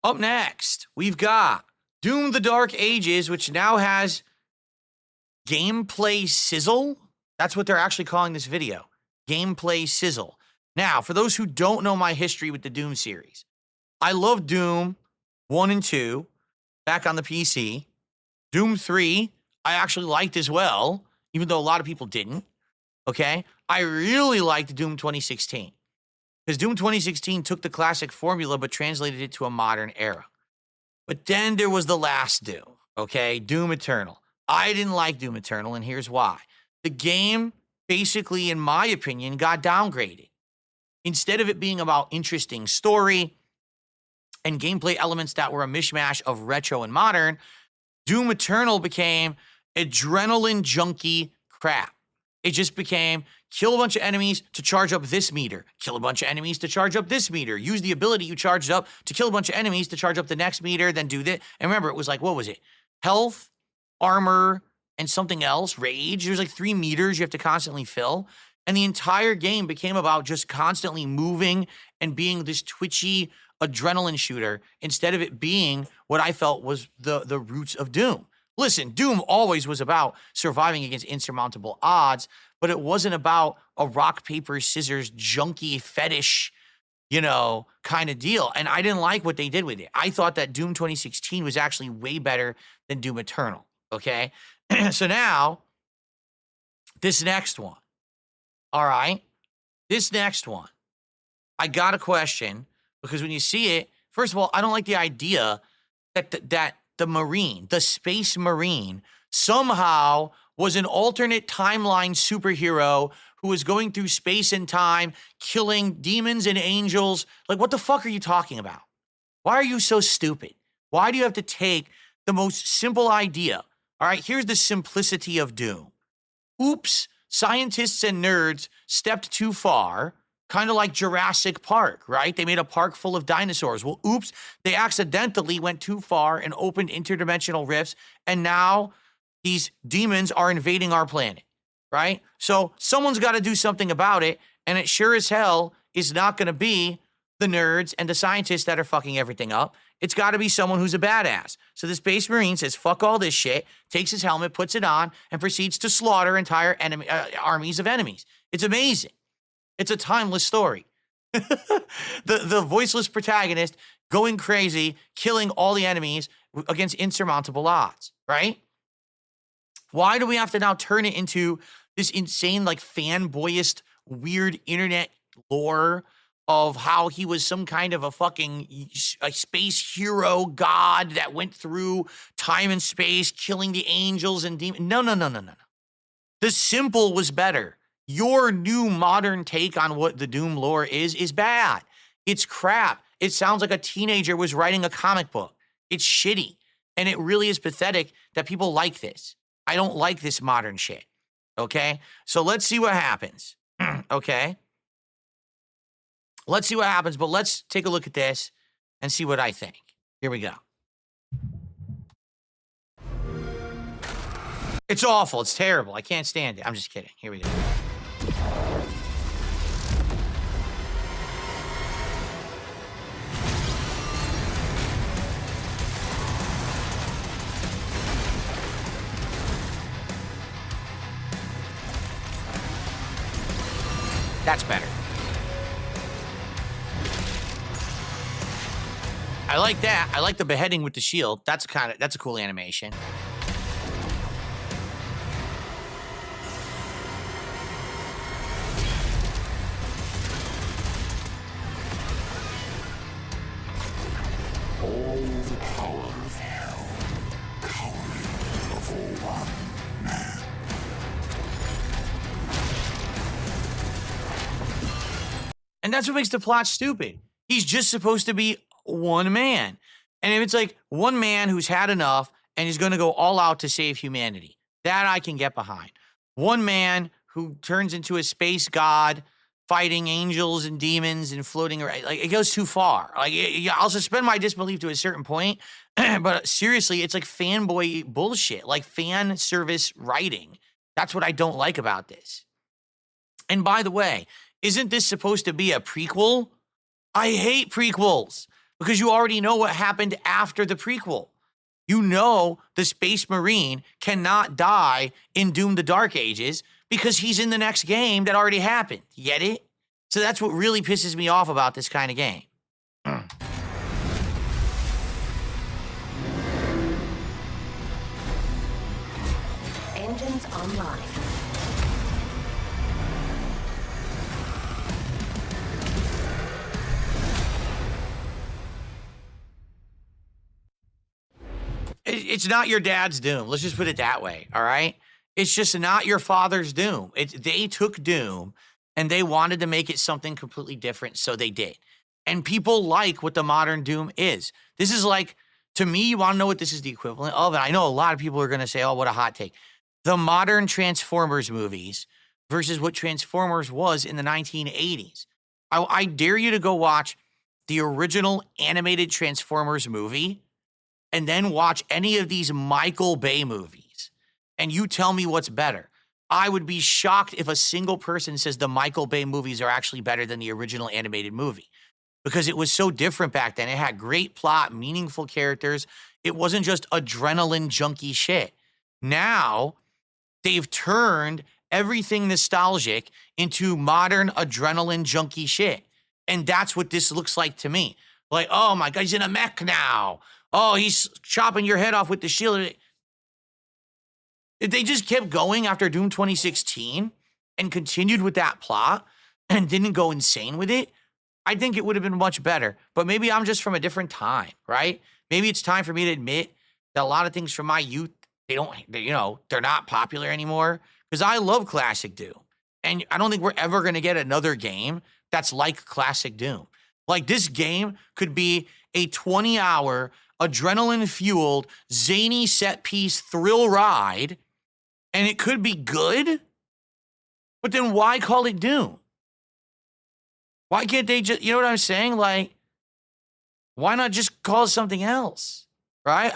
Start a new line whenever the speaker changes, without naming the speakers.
Up next, we've got Doom the Dark Ages, which now has gameplay sizzle. That's what they're actually calling this video. Gameplay sizzle. Now, for those who don't know my history with the Doom series, I love Doom 1 and 2 back on the PC. Doom 3, I actually liked as well, even though a lot of people didn't. Okay? I really liked Doom 2016 because Doom 2016 took the classic formula but translated it to a modern era. But then there was the last Doom, okay? Doom Eternal. I didn't like Doom Eternal, and here's why. The game basically, in my opinion, got downgraded. Instead of it being about interesting story and gameplay elements that were a mishmash of retro and modern, Doom Eternal became adrenaline junkie crap. It just became kill a bunch of enemies to charge up this meter, kill a bunch of enemies to charge up this meter, use the ability you charged up to kill a bunch of enemies to charge up the next meter, then do that. And remember, it was like, what was it? Health, armor, and something else, rage. There's like 3 meters you have to constantly fill. And the entire game became about just constantly moving and being this twitchy adrenaline shooter instead of it being what I felt was the roots of Doom. Listen, Doom always was about surviving against insurmountable odds, but it wasn't about a rock, paper, scissors, junky fetish, kind of deal. And I didn't like what they did with it. I thought that Doom 2016 was actually way better than Doom Eternal, okay? So now, this next one, all right? This next one, I got a question, because when you see it, first of all, I don't like the idea that the Space Marine, somehow was an alternate timeline superhero who was going through space and time, killing demons and angels. Like, what the fuck are you talking about? Why are you so stupid? Why do you have to take the most simple idea? All right, here's the simplicity of Doom. Oops, scientists and nerds stepped too far. Kind of like Jurassic Park, right? They made a park full of dinosaurs. Well, oops, they accidentally went too far and opened interdimensional rifts, and now these demons are invading our planet, right? So someone's got to do something about it, and it sure as hell is not going to be the nerds and the scientists that are fucking everything up. It's got to be someone who's a badass. So the Space Marine says, fuck all this shit, takes his helmet, puts it on, and proceeds to slaughter entire armies of enemies. It's amazing. It's a timeless story. the voiceless protagonist going crazy, killing all the enemies against insurmountable odds, right? Why do we have to now turn it into this insane, like, fanboyist, weird internet lore of how he was some kind of a space hero god that went through time and space, killing the angels and demons? No. The simple was better. Your new modern take on what the Doom lore is bad. It's crap. It sounds like a teenager was writing a comic book. It's shitty. And it really is pathetic that people like this. I don't like this modern shit. Okay? So let's see what happens. Okay? Let's see what happens, but let's take a look at this and see what I think. Here we go. It's awful. It's terrible. I can't stand it. I'm just kidding. Here we go. That's better. I like that. I like the beheading with the shield. That's a cool animation.
All the power of hell, cowering of one man.
And that's what makes the plot stupid. He's just supposed to be one man. And if it's like one man who's had enough and he's going to go all out to save humanity, that I can get behind. One man who turns into a space god fighting angels and demons and floating around. Like, it goes too far. Like, I'll suspend my disbelief to a certain point, but seriously, it's like fanboy bullshit, like fan service writing. That's what I don't like about this. And by the way, isn't this supposed to be a prequel? I hate prequels. because you already know what happened after the prequel. You know the Space Marine cannot die in Doom the Dark Ages because he's in the next game that already happened. You get it? So that's what really pisses me off about this kind of game.
Engines online.
It's not your dad's Doom. Let's just put it that way, all right? It's just not your father's Doom. They took Doom and they wanted to make it something completely different, so they did. And people like what the modern Doom is. This is like, to me, you want to know what this is the equivalent of? And I know a lot of people are going to say, oh, what a hot take. The modern Transformers movies versus what Transformers was in the 1980s. I dare you to go watch the original animated Transformers movie and then watch any of these Michael Bay movies, and you tell me what's better. I would be shocked if a single person says the Michael Bay movies are actually better than the original animated movie, because it was so different back then. It had great plot, meaningful characters. It wasn't just adrenaline junkie shit. Now, they've turned everything nostalgic into modern adrenaline junkie shit. And that's what this looks like to me. Like, oh my God, he's in a mech now. Oh, he's chopping your head off with the shield. If they just kept going after Doom 2016 and continued with that plot and didn't go insane with it, I think it would have been much better. But maybe I'm just from a different time, right? Maybe it's time for me to admit that a lot of things from my youth, they're not popular anymore. Because I love classic Doom. And I don't think we're ever going to get another game that's like classic Doom. Like, this game could be a 20-hour, adrenaline-fueled, zany set-piece thrill ride, and it could be good, but then why call it Doom? Why can't they just, you know what I'm saying? Like, why not just call it something else, right?